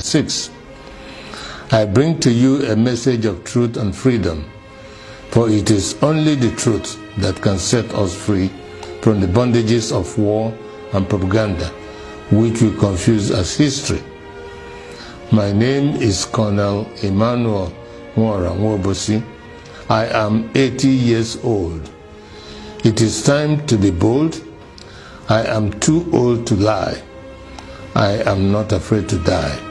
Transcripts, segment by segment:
1966. I bring to you a message of truth and freedom, for it is only the truth that can set us free from the bondages of war and propaganda, which we confuse as history. My name is Colonel Emmanuel Nwobosi. I am 80 years old. It is time to be bold. I am too old to lie. I am not afraid to die.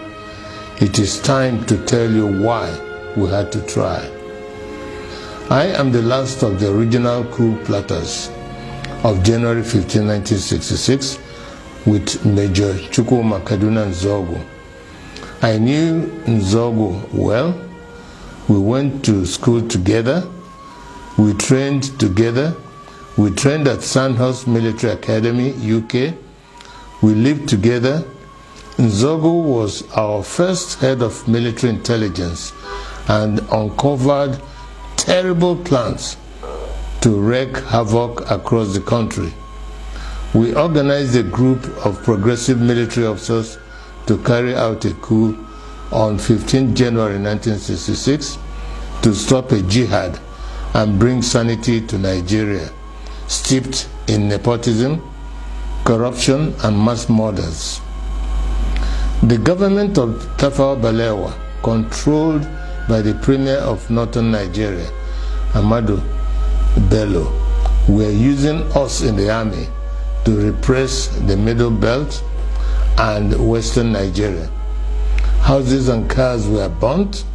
It is time to tell you why we had to try. I am the last of the original coup plotters of January 15, 1966, with Major Chukwuma Nzogu. I knew Nzogu well. We went to school together. We trained together. We trained at Sandhurst Military Academy, UK. We lived together. Nzogu was our first head of military intelligence and uncovered terrible plans to wreak havoc across the country. We organized a group of progressive military officers to carry out a coup on 15 January 1966 to stop a jihad and bring sanity to Nigeria, steeped in nepotism, corruption, and mass murders. The government of Tafawa Balewa, controlled by the Premier of Northern Nigeria, Ahmadu Bello, were using us in the army to repress the Middle Belt and Western Nigeria. Houses and cars were burnt.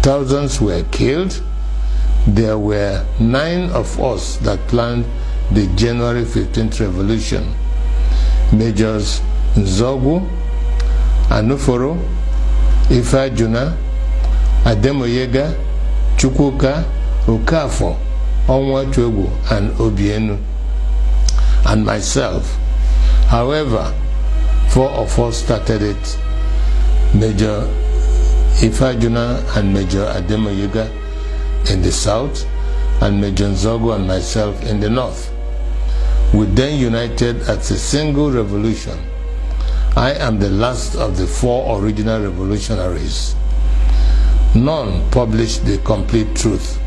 Thousands were killed. There were 9 of us that planned the January 15th revolution. Majors Nzogu, Anuforo, Ifajuna, Ademoyega, Chukwuka, Okafo, Onwachwegu, and Obienu, and myself. However, 4 of us started it: Major Ifajuna and Major Ademoyega in the south, and Major Nzogu and myself in the north. We then united as a single revolution. I am the last of the 4 original revolutionaries. None published the complete truth.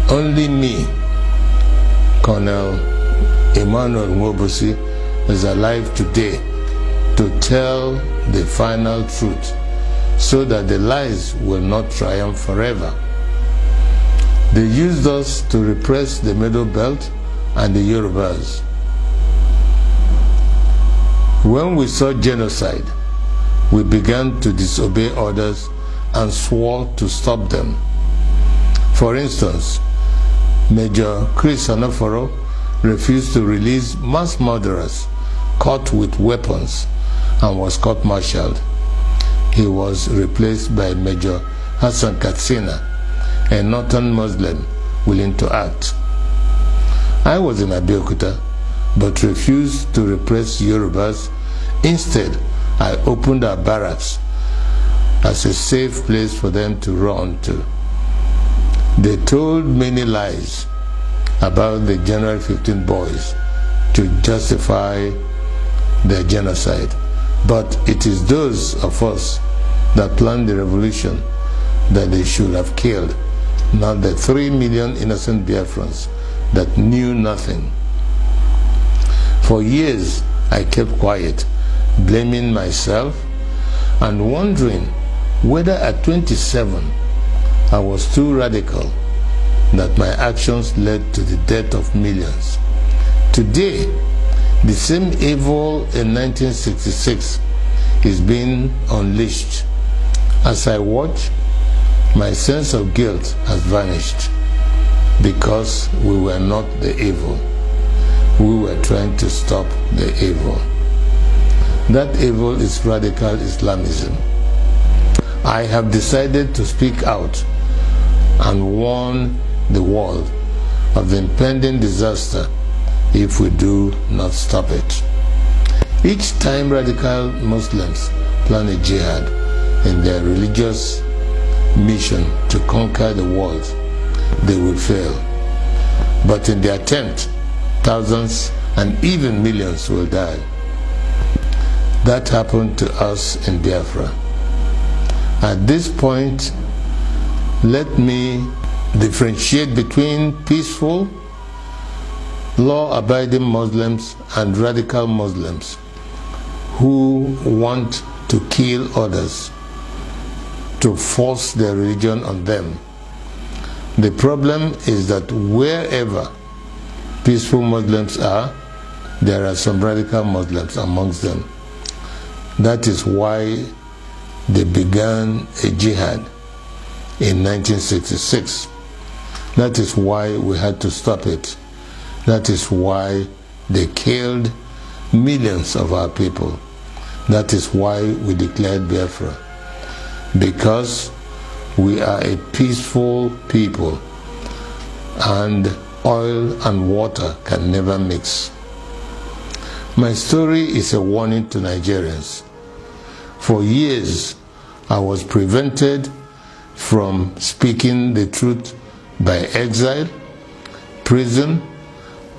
Only me, Colonel Emmanuel Nwobosi, is alive today to tell the final truth, so that the lies will not triumph forever. They used us to repress the Middle Belt and the Yorubas. When we saw genocide, we began to disobey orders and swore to stop them. For instance, Major Chris Anoforo refused to release mass murderers caught with weapons and was court-martialed. He was replaced by Major Hassan Katsina, a northern Muslim willing to act. I was in Abeokuta, but refused to repress Yorubas. Instead, I opened our barracks as a safe place for them to run to. They told many lies about the January 15 boys to justify their genocide, but it is those of us that planned the revolution that they should have killed, not the 3 million innocent Biafrans that knew nothing. For years, I kept quiet, blaming myself and wondering whether at 27 I was too radical, that my actions led to the death of millions. Today, the same evil in 1966 is being unleashed. As I watch, my sense of guilt has vanished, because we were not the evil. We were trying to stop the evil. That evil is radical Islamism. I have decided to speak out and warn the world of the impending disaster if we do not stop it. Each time radical Muslims plan a jihad in their religious mission to conquer the world, they will fail. But in the attempt, thousands and even millions will die. That happened to us in Biafra. At this point, let me differentiate between peaceful, law-abiding Muslims and radical Muslims who want to kill others, to force their religion on them. The problem is that wherever peaceful Muslims are, there are some radical Muslims amongst them. That is why they began a jihad in 1966. That is why we had to stop it. That is why they killed millions of our people. That is why we declared Biafra. Because we are a peaceful people, and oil and water can never mix. My story is a warning to Nigerians. For years, I was prevented from speaking the truth by exile, prison,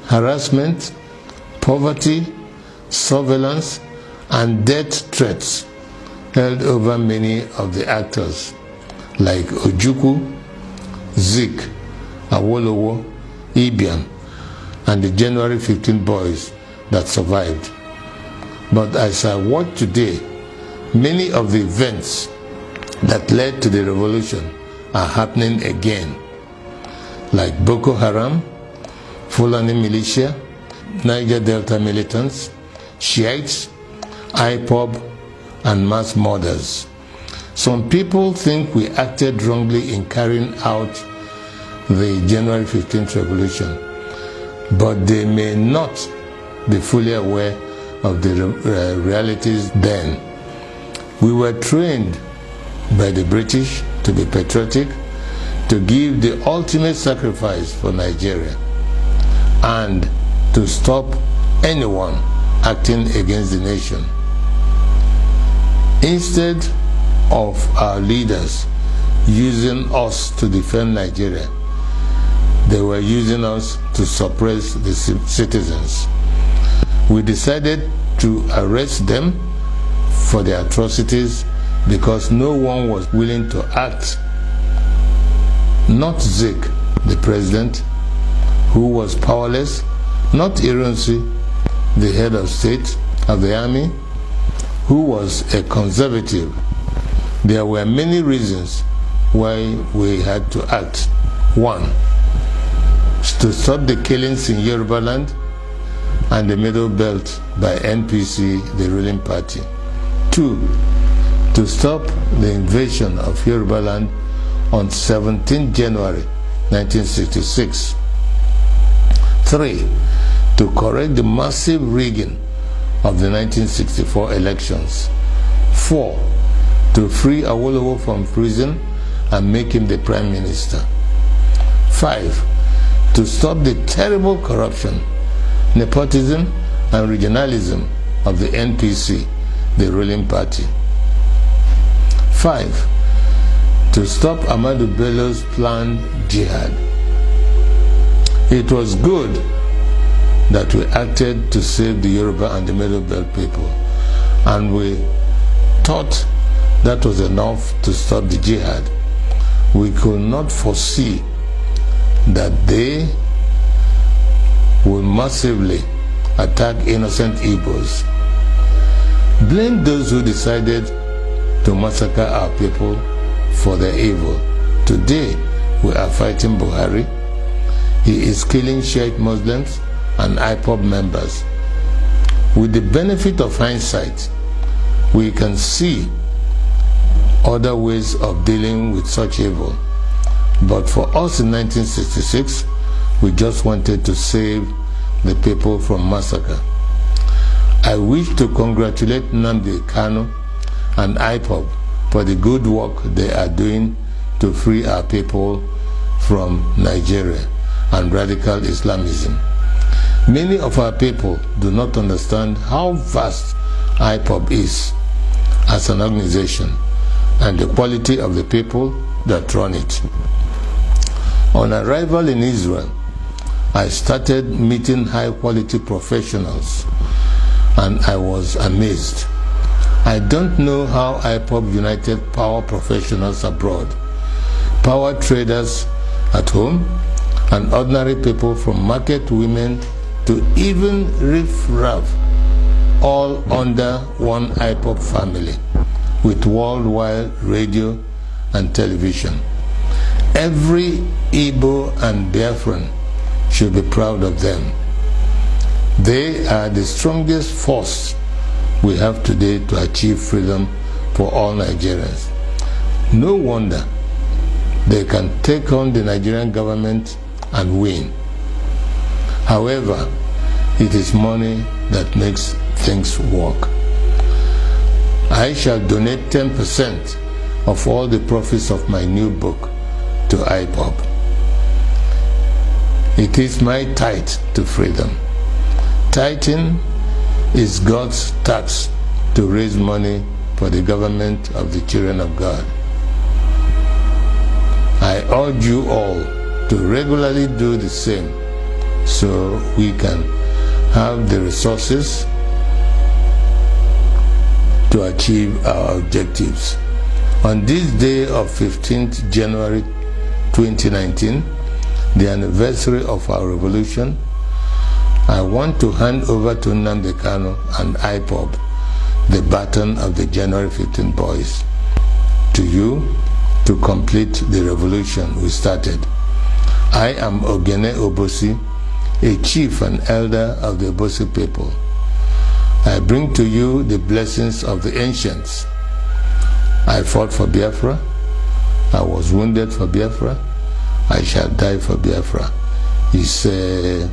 harassment, poverty, surveillance, and death threats held over many of the actors like Ojukwu, Zik, Awolowo, Ibiam, and the January 15 boys that survived. But as I watch today, many of the events that led to the revolution are happening again, like Boko Haram, Fulani militia, Niger Delta militants, Shiites, IPOB, and mass murders. Some people think we acted wrongly in carrying out the January 15th revolution, but they may not be fully aware of the realities then. We were trained by the British to be patriotic, to give the ultimate sacrifice for Nigeria, and to stop anyone acting against the nation. Instead of our leaders using us to defend Nigeria, they were using us to suppress the citizens. We decided to arrest them for their atrocities because no one was willing to act. Not Zik, the president, who was powerless, not Ironsi, the head of state of the army, who was a conservative. There were many reasons why we had to act. One, to stop the killings in Yoruba land and the Middle Belt by NPC, the ruling party. Two, to stop the invasion of Yoruba land on 17 January 1966. Three, to correct the massive rigging of the 1964 elections. Four, to free Awolowo from prison and make him the prime minister. Five, to stop the terrible corruption, nepotism, and regionalism of the NPC, the ruling party. Five, to stop Ahmadu Bello's planned jihad. It was good that we acted to save the Yoruba and the Middle Belt people, and we thought that was enough to stop the jihad. We could not foresee that they will massively attack innocent Igbos. Blame those who decided to massacre our people for their evil. Today, we are fighting Buhari. He is killing Shiite Muslims and IPOB members. With the benefit of hindsight, we can see other ways of dealing with such evil. But for us in 1966, we just wanted to save the people from massacre. I wish to congratulate Nnamdi Kanu and IPOB for the good work they are doing to free our people from Nigeria and radical Islamism. Many of our people do not understand how vast IPOB is as an organization and the quality of the people that run it. On arrival in Israel, I started meeting high-quality professionals, and I was amazed. I don't know how IPOB united power professionals abroad, power traders at home, and ordinary people from market women to even riff-raff, all under one IPOB family with worldwide radio and television. Every Igbo and Biafran should be proud of them. They are the strongest force we have today to achieve freedom for all Nigerians. No wonder they can take on the Nigerian government and win. However, it is money that makes things work. I shall donate 10% of all the profits of my new book to IPOB. It is my tithe to freedom. Tithing is God's tax to raise money for the government of the children of God. I urge you all to regularly do the same so we can have the resources to achieve our objectives. On this day of 15th January 2019, the anniversary of our revolution, I want to hand over to Nnamdi Kanu and IPOB the baton of the January 15 boys. To you, to complete the revolution we started. I am Emmanuel Nwobosi, a chief and elder of the Nwobosi people. I bring to you the blessings of the ancients. I fought for Biafra. I was wounded for Biafra. I shall die for Biafra. He said,